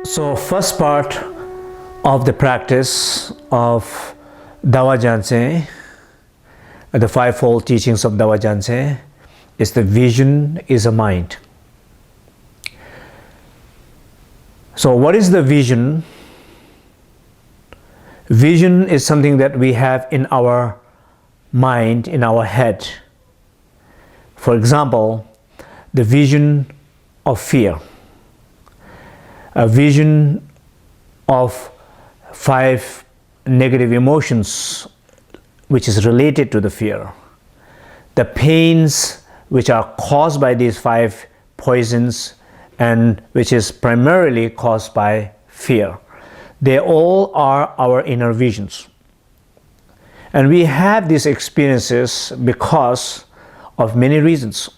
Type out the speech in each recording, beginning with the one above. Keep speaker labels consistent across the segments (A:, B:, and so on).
A: So first part of the practice of Dawa Gyaltsen, the Fivefold Teachings of Dawa Gyaltsen, is the vision is a mind. So what is the vision? Vision is something that we have in our mind, in our head. For example, the vision of fear, a vision of 5 negative emotions which is related to the fear, the pains which are caused by these 5 poisons and which is primarily caused by fear. They all are our inner visions. And we have these experiences because of many reasons.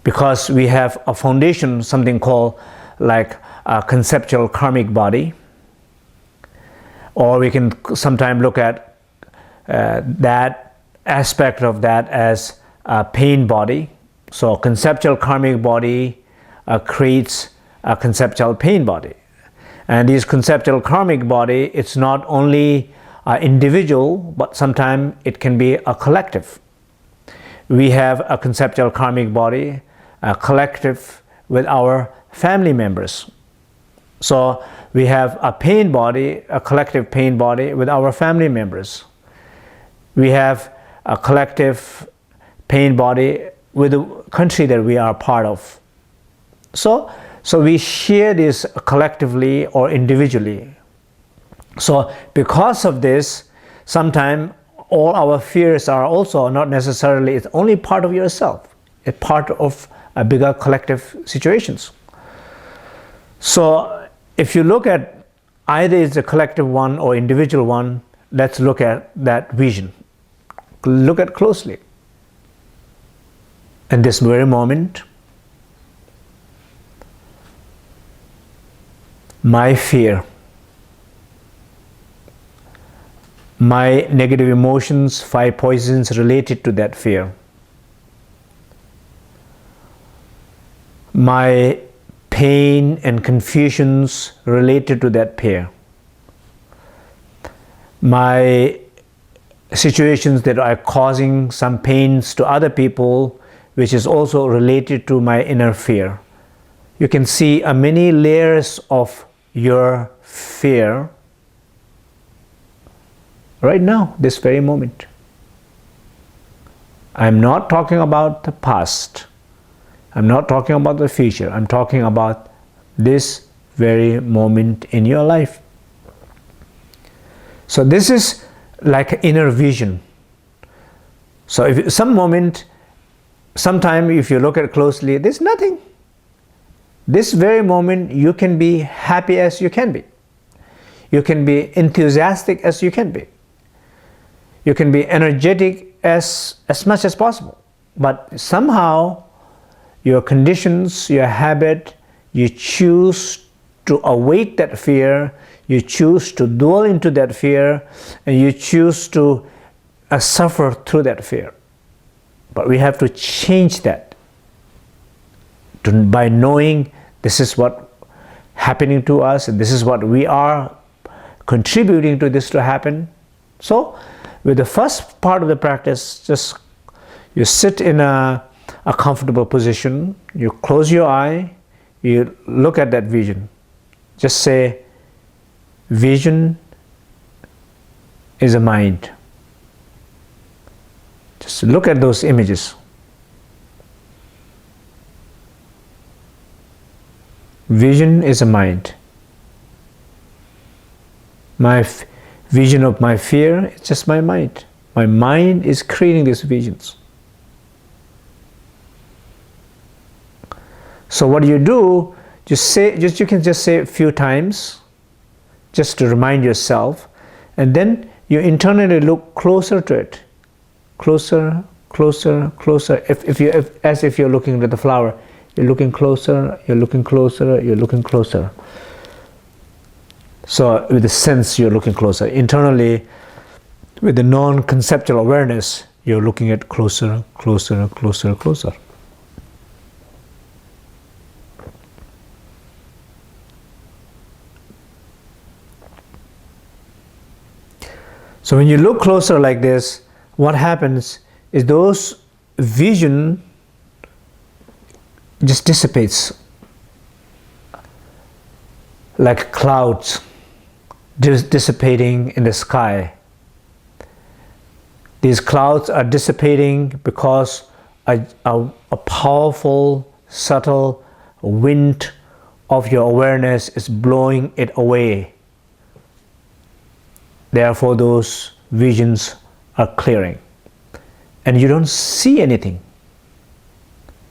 A: Because we have a foundation, something called like a conceptual karmic body, or we can sometimes look at that aspect of that as a pain body. So conceptual karmic body creates a conceptual pain body. And this conceptual karmic body, it's not only individual, but sometimes it can be a collective. We have a conceptual karmic body, a collective with our family members. So we have a pain body, a collective pain body with our family members. We have a collective pain body with the country that we are part of. So we share this collectively or individually. So because of this, sometimes all our fears are also not necessarily, it's only part of yourself. It's part of a bigger collective situations. So if you look at either it's a collective one or individual one, let's look at that vision. Look at closely. In this very moment, my fear, my negative emotions, 5 poisons related to that fear, my pain and confusions related to that fear, my situations that are causing some pains to other people, which is also related to my inner fear. You can see many layers of your fear right now, this very moment. I'm not talking about the past. I'm not talking about the future. I'm talking about this very moment in your life. So this is like inner vision. So if sometime if you look at it closely, there's nothing. This very moment you can be happy as you can be. You can be enthusiastic as you can be. You can be energetic as much as possible. But somehow your conditions, your habit, you choose to await that fear, you choose to dwell into that fear, and you choose to suffer through that fear. But we have to change that by knowing this is what happening to us and this is what we are contributing to this to happen. So with the first part of the practice, just you sit in a comfortable position, you close your eye, you look at that vision. Just say, vision is a mind. Just look at those images. Vision is a mind. My vision of my fear is just my mind. My mind is creating these visions. So what you do, you can just say a few times, just to remind yourself, and then you internally look closer to it. Closer, closer, closer. As if you're looking at the flower, you're looking closer, you're looking closer, you're looking closer. So with the sense, you're looking closer. Internally, with the non-conceptual awareness, you're looking at closer, closer, closer, closer. So when you look closer like this, what happens is those vision just dissipates like clouds dissipating in the sky. These clouds are dissipating because a powerful, subtle wind of your awareness is blowing it away. Therefore, those visions are clearing. And you don't see anything.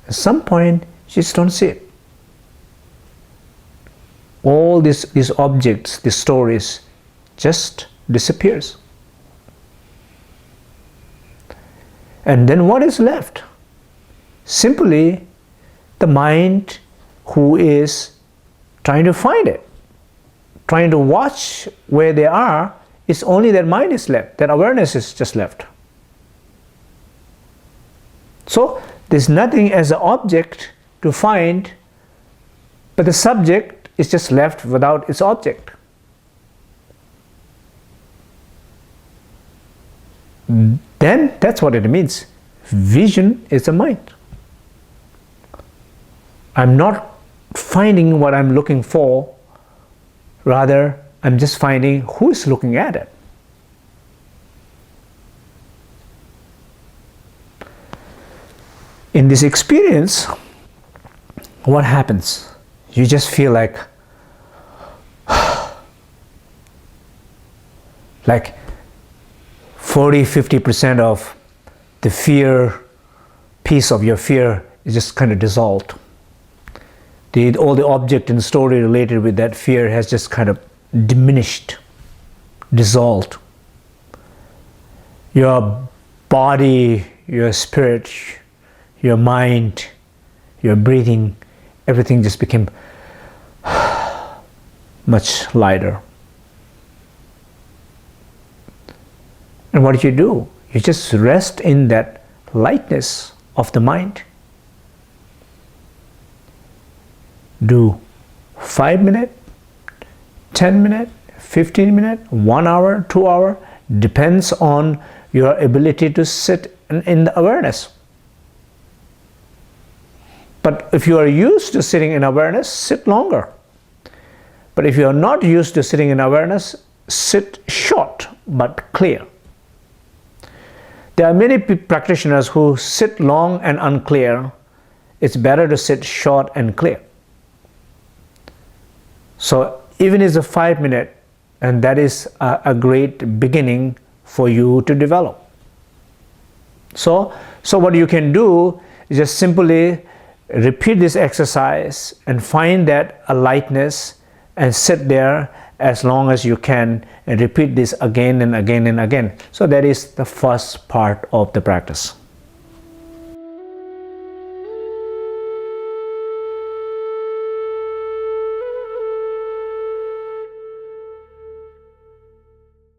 A: At some point, you just don't see it. All these objects, these stories, just disappears. And then what is left? Simply the mind who is trying to find it, trying to watch where they are. It's only that mind is left, that awareness is just left. So there's nothing as an object to find, but the subject is just left without its object. Then that's what it means. Vision is the mind. I'm not finding what I'm looking for, rather I'm just finding who is looking at it. In this experience, what happens? You just feel like 40-50% of the fear, piece of your fear is just kind of dissolved. All the object and story related with that fear has just kind of diminished, dissolved. Your body, your spirit, your mind, your breathing, everything just became much lighter. And what do? You just rest in that lightness of the mind. Do 5 minutes, 10 minutes, 15 minutes, 1 hour, 2 hours, depends on your ability to sit in the awareness. But if you are used to sitting in awareness, sit longer. But if you are not used to sitting in awareness, sit short but clear. There are many practitioners who sit long and unclear. It's better to sit short and clear. So even if it's a 5 minute, and that is a great beginning for you to develop. So what you can do is just simply repeat this exercise and find that a lightness and sit there as long as you can and repeat this again and again and again. So that is the first part of the practice.